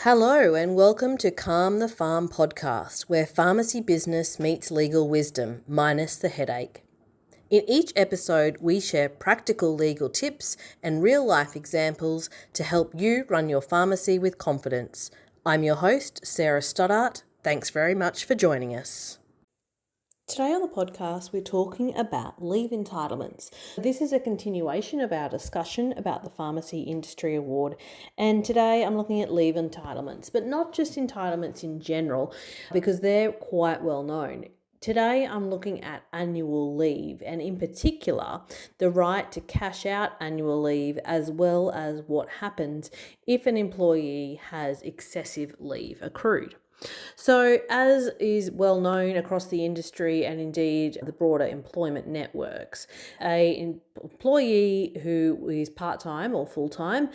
Hello and welcome to Calm the Pharm podcast, where pharmacy business meets legal wisdom, minus the headache. In each episode, we share practical legal tips and real-life examples to help you run your pharmacy with confidence. I'm your host, Sarah Stoddart. Thanks very much for joining us. Today on the podcast, we're talking about leave entitlements. This is a continuation of our discussion about the Pharmacy Industry Award, and today I'm looking at leave entitlements, but not just entitlements in general, because they're quite well known. Today I'm looking at annual leave, and in particular, the right to cash out annual leave, as well as what happens if an employee has excessive leave accrued. So, as is well known across the industry and indeed the broader employment networks, an employee who is part-time or full-time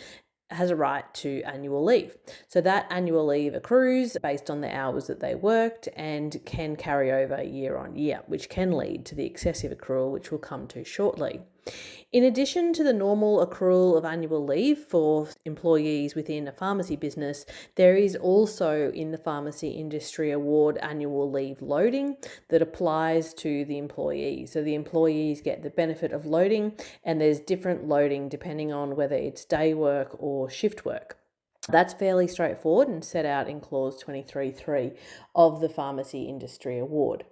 has a right to annual leave. So that annual leave accrues based on the hours that they worked and can carry over year on year, which can lead to the excessive accrual, which we'll come to shortly. In addition to the normal accrual of annual leave for employees within a pharmacy business, there is also in the Pharmacy Industry Award annual leave loading that applies to the employees. So the employees get the benefit of loading, and there's different loading depending on whether it's day work or shift work. That's fairly straightforward and set out in Clause 23.3 of the Pharmacy Industry Award.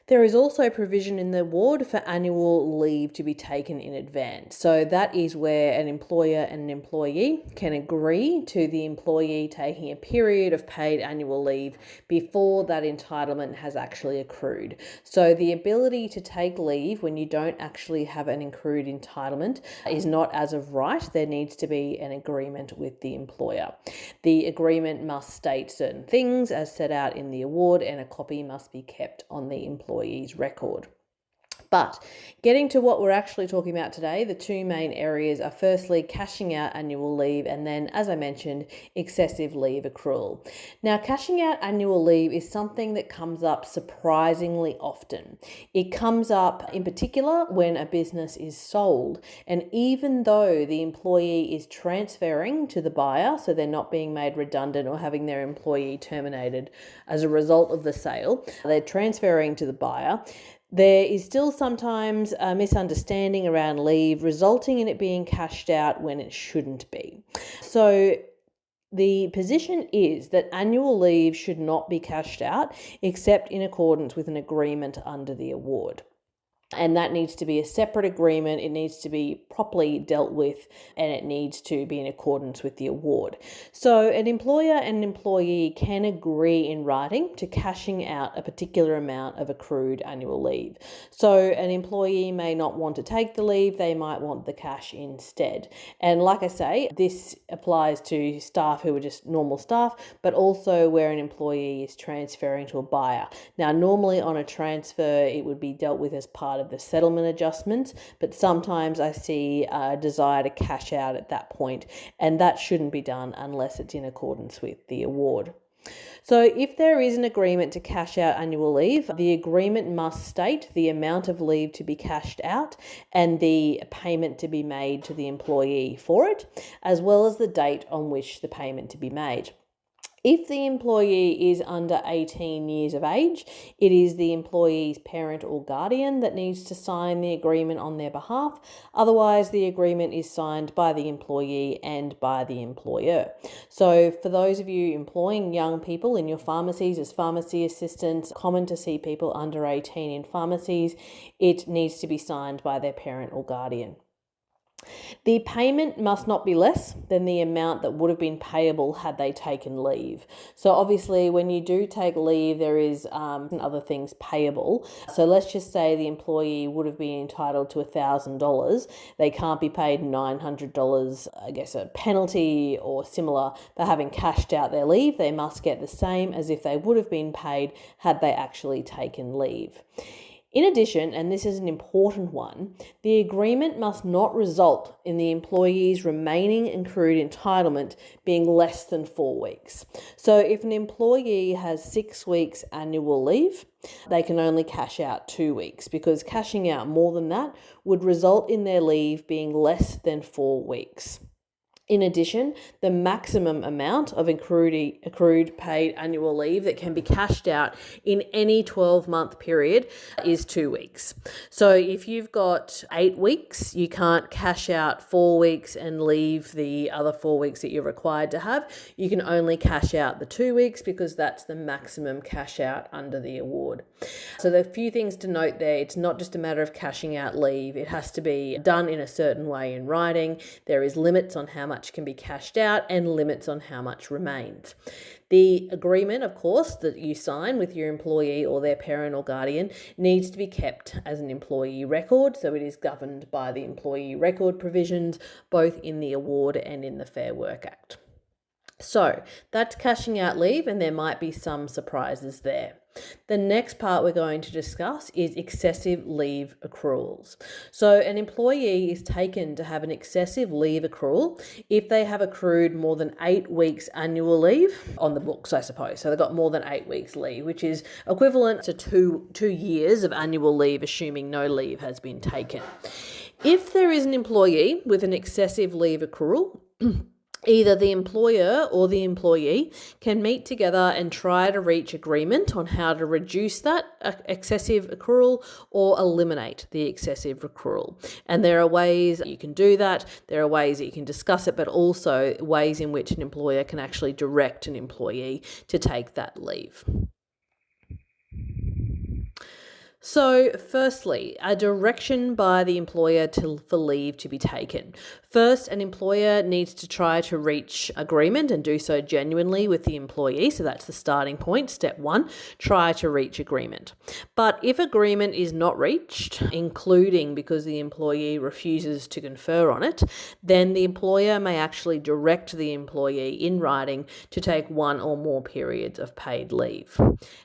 There is also provision in the award for annual leave to be taken in advance. So that is where an employer and an employee can agree to the employee taking a period of paid annual leave before that entitlement has actually accrued. So the ability to take leave when you don't actually have an accrued entitlement is not as of right. There needs to be an agreement with the employer. The agreement must state certain things as set out in the award, and a copy must be kept on the employee's record. But getting to what we're actually talking about today, the two main areas are firstly cashing out annual leave, and then, as I mentioned, excessive leave accrual. Now, cashing out annual leave is something that comes up surprisingly often. It comes up in particular when a business is sold, and even though the employee is transferring to the buyer, so they're not being made redundant or having their employee terminated as a result of the sale, they're transferring to the buyer. There is still sometimes a misunderstanding around leave, resulting in it being cashed out when it shouldn't be. So the position is that annual leave should not be cashed out except in accordance with an agreement under the award. And that needs to be a separate agreement. It needs to be properly dealt with, and it needs to be in accordance with the award. So an employer and an employee can agree in writing to cashing out a particular amount of accrued annual leave. So an employee may not want to take the leave, they might want the cash instead. And like I say, this applies to staff who are just normal staff, but also where an employee is transferring to a buyer. Now, normally on a transfer, it would be dealt with as part of the settlement adjustments, but sometimes I see a desire to cash out at that point, and that shouldn't be done unless it's in accordance with the award. So if there is an agreement to cash out annual leave, the agreement must state the amount of leave to be cashed out and the payment to be made to the employee for it, as well as the date on which the payment to be made. If the employee is under 18 years of age, it is the employee's parent or guardian that needs to sign the agreement on their behalf. Otherwise, the agreement is signed by the employee and by the employer. So for those of you employing young people in your pharmacies as pharmacy assistants, common to see people under 18 in pharmacies, it needs to be signed by their parent or guardian. The payment must not be less than the amount that would have been payable had they taken leave. So obviously when you do take leave, there is other things payable. So let's just say the employee would have been entitled to $1,000. They can't be paid $900, I guess a penalty or similar for having cashed out their leave. They must get the same as if they would have been paid had they actually taken leave. In addition, and this is an important one, the agreement must not result in the employee's remaining accrued entitlement being less than 4 weeks. So if an employee has 6 weeks annual leave, they can only cash out 2 weeks, because cashing out more than that would result in their leave being less than 4 weeks. In addition, the maximum amount of accrued paid annual leave that can be cashed out in any 12-month period is 2 weeks. So if you've got 8 weeks, you can't cash out 4 weeks and leave the other 4 weeks that you're required to have. You can only cash out the 2 weeks because that's the maximum cash out under the award. So there are a few things to note there. It's not just a matter of cashing out leave. It has to be done in a certain way in writing. There is limits on how much can be cashed out and limits on how much remains. The agreement, of course, that you sign with your employee or their parent or guardian needs to be kept as an employee record, so it is governed by the employee record provisions, both in the award and in the Fair Work Act. So that's cashing out leave, and there might be some surprises there. The next part we're going to discuss is excessive leave accruals. So an employee is taken to have an excessive leave accrual if they have accrued more than 8 weeks annual leave on the books, I suppose. So they've got more than 8 weeks leave, which is equivalent to two years of annual leave, assuming no leave has been taken. If there is an employee with an excessive leave accrual, either the employer or the employee can meet together and try to reach agreement on how to reduce that excessive accrual or eliminate the excessive accrual. And there are ways you can do that. There are ways that you can discuss it, but also ways in which an employer can actually direct an employee to take that leave. So firstly, a direction by the employer for leave to be taken. First, an employer needs to try to reach agreement and do so genuinely with the employee. So that's the starting point. Step 1, try to reach agreement. But if agreement is not reached, including because the employee refuses to confer on it, then the employer may actually direct the employee in writing to take 1 or more periods of paid leave.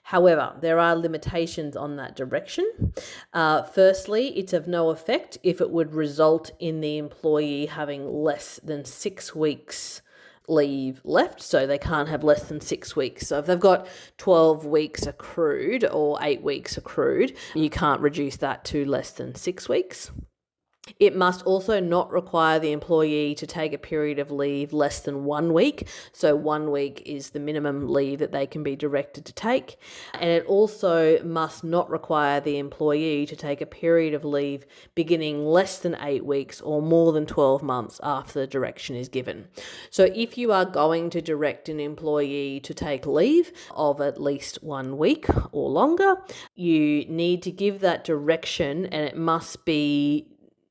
However, there are limitations on that direction. Firstly, it's of no effect if it would result in the employee having less than 6 weeks leave left, so they can't have less than 6 weeks. So if they've got 12 weeks accrued or 8 weeks accrued, you can't reduce that to less than 6 weeks. It must also not require the employee to take a period of leave less than 1 week. So 1 week is the minimum leave that they can be directed to take. And it also must not require the employee to take a period of leave beginning less than 8 weeks or more than 12 months after the direction is given. So if you are going to direct an employee to take leave of at least 1 week or longer, you need to give that direction, and it must be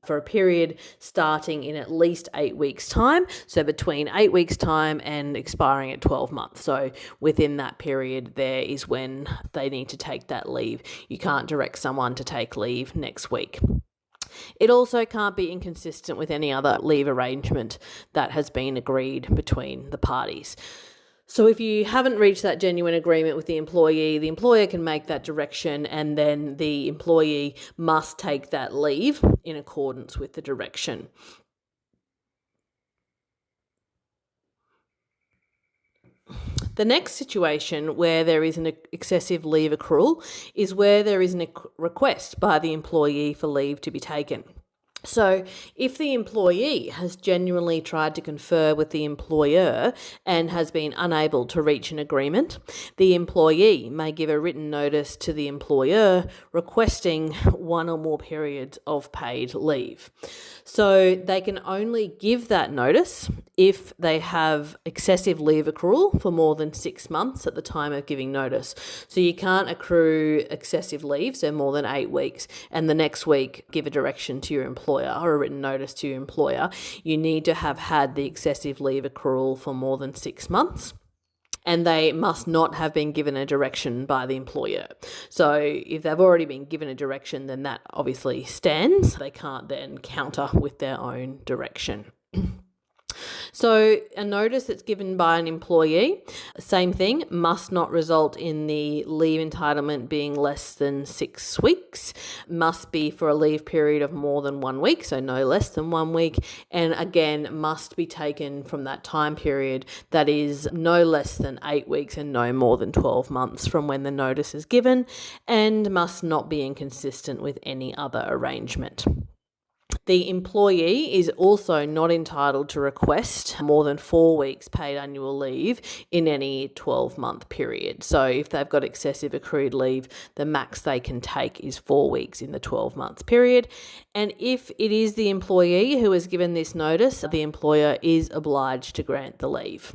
for a period starting in at least 8 weeks' time. So between 8 weeks' time and expiring at 12 months. So within that period, there is when they need to take that leave. You can't direct someone to take leave next week. It also can't be inconsistent with any other leave arrangement that has been agreed between the parties. So if you haven't reached that genuine agreement with the employer can make that direction, and then the employee must take that leave in accordance with the direction. The next situation where there is an excessive leave accrual is where there is a request by the employee for leave to be taken. So if the employee has genuinely tried to confer with the employer and has been unable to reach an agreement, the employee may give a written notice to the employer requesting 1 or more periods of paid leave. So they can only give that notice if they have excessive leave accrual for more than 6 months at the time of giving notice. So you can't accrue excessive leave, so more than 8 weeks, and the next week give a direction to your employer or a written notice to your employer. You need to have had the excessive leave accrual for more than 6 months. And they must not have been given a direction by the employer. So if they've already been given a direction, then that obviously stands. They can't then counter with their own direction. So a notice that's given by an employee, same thing, must not result in the leave entitlement being less than 6 weeks, must be for a leave period of more than 1 week, so no less than 1 week, and again must be taken from that time period that is no less than 8 weeks and no more than 12 months from when the notice is given, and must not be inconsistent with any other arrangement. The employee is also not entitled to request more than 4 weeks paid annual leave in any 12-month period. So if they've got excessive accrued leave, the max they can take is 4 weeks in the 12-month period. And if it is the employee who has given this notice, the employer is obliged to grant the leave.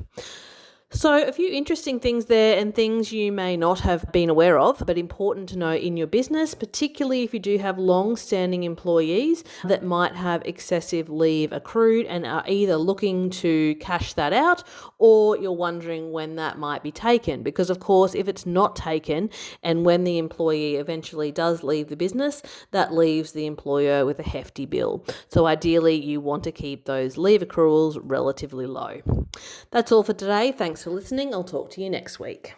So a few interesting things there and things you may not have been aware of, but important to know in your business, particularly if you do have long-standing employees that might have excessive leave accrued and are either looking to cash that out or you're wondering when that might be taken. Because of course, if it's not taken and when the employee eventually does leave the business, that leaves the employer with a hefty bill. So ideally, you want to keep those leave accruals relatively low. That's all for today. Thanks for listening. I'll talk to you next week.